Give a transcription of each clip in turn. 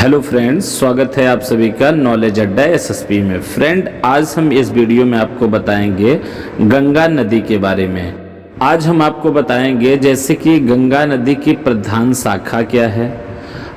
Hello friends, स्वागत है आप सभी का नॉलेज अड्डा एसएसपी में। फ्रेंड, आज हम इस वीडियो में आपको बताएंगे गंगा नदी के बारे में। आज हम आपको बताएंगे जैसे कि गंगा नदी की प्रधान शाखा क्या है।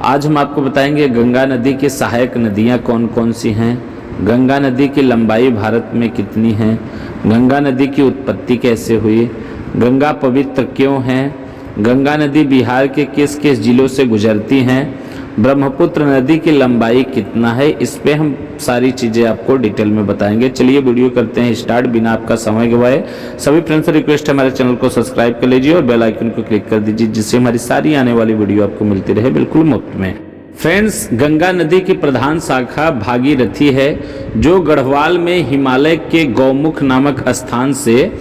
आज हम आपको बताएंगे गंगा नदी की सहायक नदियां कौन कौन सी हैं, गंगा नदी की लंबाई भारत में कितनी है, गंगा नदी की उत्पत्ति कैसे हुई, गंगा पवित्र क्यों है, गंगा नदी बिहार के किस किस जिलों से गुजरती हैं, ब्रह्मपुत्र नदी की लंबाई कितना है। इस पे हम सारी चीज़ें आपको डिटेल में बताएंगे। चलिए वीडियो करते हैं स्टार्ट बिना आपका समय गवाए। सभी फ्रेंड्स से रिक्वेस्ट है हमारे चैनल को सब्सक्राइब कर लीजिए और बेल आइकन को क्लिक कर दीजिए, जिससे हमारी सारी आने वाली वीडियो आपको मिलती रहे बिल्कुल मुफ्त में। फ्रेंड्स, गंगा नदी की प्रधान शाखा भागीरथी है, जो गढ़वाल में हिमालय के गौमुख नामक स्थान से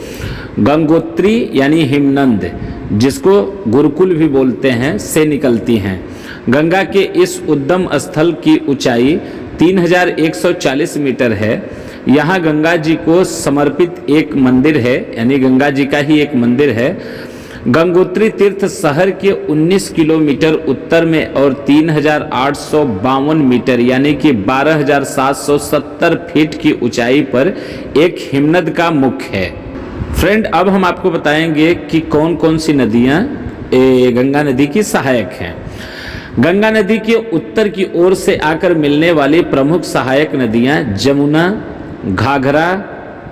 गंगोत्री यानी हिमनद, जिसको गुरुकुल भी बोलते हैं, से निकलती हैं। गंगा के इस उद्गम स्थल की ऊंचाई 3140 मीटर है। यहाँ गंगा जी को समर्पित एक मंदिर है, यानी गंगा जी का ही एक मंदिर है। गंगोत्री तीर्थ शहर के 19 किलोमीटर उत्तर में और 3852 मीटर यानी कि 12770 फीट की ऊंचाई पर एक हिमनद का मुख है। फ्रेंड, अब हम आपको बताएंगे कि कौन कौन सी नदियां गंगा नदी की सहायक हैं। गंगा नदी के उत्तर की ओर से आकर मिलने वाली प्रमुख सहायक नदियां जमुना, घाघरा,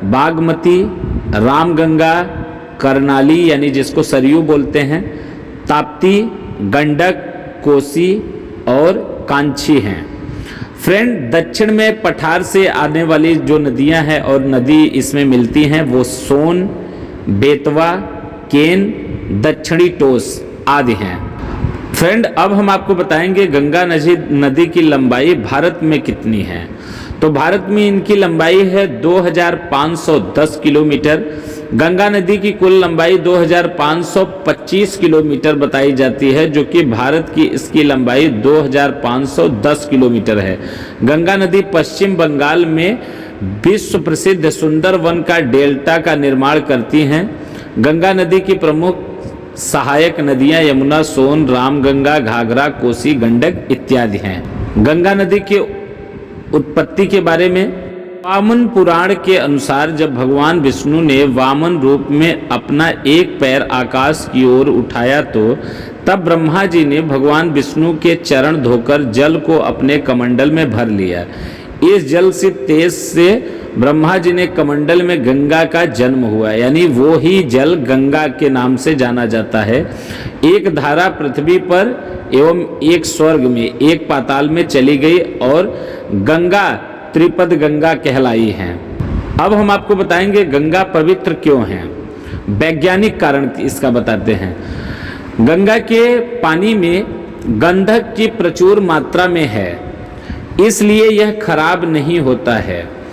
बागमती, रामगंगा, करनाली यानी जिसको सरयू बोलते हैं, ताप्ती, गंडक, कोसी और कांची हैं। फ्रेंड, दक्षिण में पठार से आने वाली जो नदियां हैं और नदी इसमें मिलती हैं वो सोन, बेतवा, केन, दक्षिणी टोस आदि हैं। फ्रेंड, अब हम आपको बताएंगे गंगा नदी की लंबाई भारत में कितनी है। तो भारत में इनकी लंबाई है 2510 किलोमीटर। गंगा नदी की कुल लंबाई 2525 किलोमीटर बताई जाती है, जो कि भारत की इसकी लंबाई 2510 किलोमीटर है। गंगा नदी पश्चिम बंगाल में विश्व प्रसिद्ध सुंदरवन का डेल्टा का निर्माण करती हैं। गंगा नदी की प्रमुख सहायक नदियां यमुना, सोन, रामगंगा, घाघरा, कोसी, गंडक इत्यादि हैं। गंगा नदी के उत्पत्ति के बारे में वामन पुराण के अनुसार जब भगवान विष्णु ने वामन रूप में अपना एक पैर आकाश की ओर उठाया तो तब ब्रह्मा जी ने भगवान विष्णु के चरण धोकर जल को अपने कमंडल में भर लिया। इस जल से तेज से ब्रह्मा जी ने कमंडल में गंगा का जन्म हुआ, यानी वो ही जल गंगा के नाम से जाना जाता है। एक धारा पृथ्वी पर एवं एक स्वर्ग में, एक पाताल में चली गई और गंगा त्रिपद गंगा कहलाई है। अब हम आपको बताएंगे गंगा पवित्र क्यों है। वैज्ञानिक कारण इसका बताते हैं। गंगा के पानी में गंधक की प्रचुर मात्रा में है, इसलिए यह खराब नहीं होता है।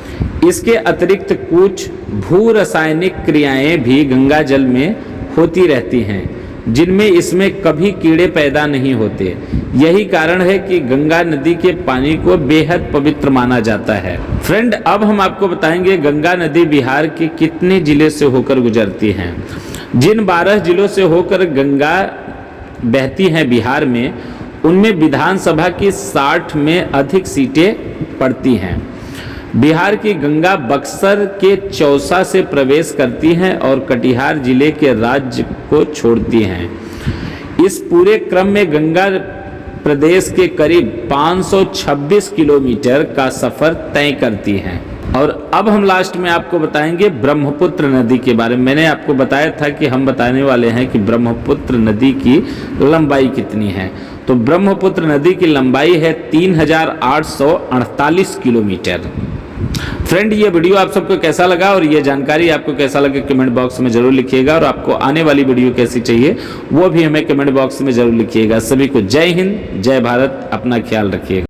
इसके अतिरिक्त कुछ भू रासायनिक क्रियाएं भी गंगा जल में होती रहती हैं, जिनमें इसमें कभी कीड़े पैदा नहीं होते। यही कारण है कि गंगा नदी के पानी को बेहद पवित्र माना जाता है। फ्रेंड, अब हम आपको बताएंगे गंगा नदी बिहार के कितने जिले से होकर गुजरती हैं। जिन 12 जिलों से होकर गंगा बहती हैं बिहार में, उनमें विधानसभा की 60 में अधिक सीटें पड़ती हैं। बिहार की गंगा बक्सर के चौसा से प्रवेश करती हैं और कटिहार जिले के राज्य को छोड़ती हैं। इस पूरे क्रम में गंगा प्रदेश के करीब 526 किलोमीटर का सफर तय करती हैं। और अब हम लास्ट में आपको बताएंगे ब्रह्मपुत्र नदी के बारे में। मैंने आपको बताया था कि हम बताने वाले हैं कि ब्रह्मपुत्र नदी की लंबाई कितनी है। तो ब्रह्मपुत्र नदी की लंबाई है 3848 किलोमीटर। फ्रेंड, ये वीडियो आप सबको कैसा लगा और ये जानकारी आपको कैसा लगा कमेंट बॉक्स में जरूर लिखिएगा, और आपको आने वाली वीडियो कैसी चाहिए वो भी हमें कमेंट बॉक्स में जरूर लिखिएगा। सभी को जय हिंद, जय भारत, अपना ख्याल रखिएगा।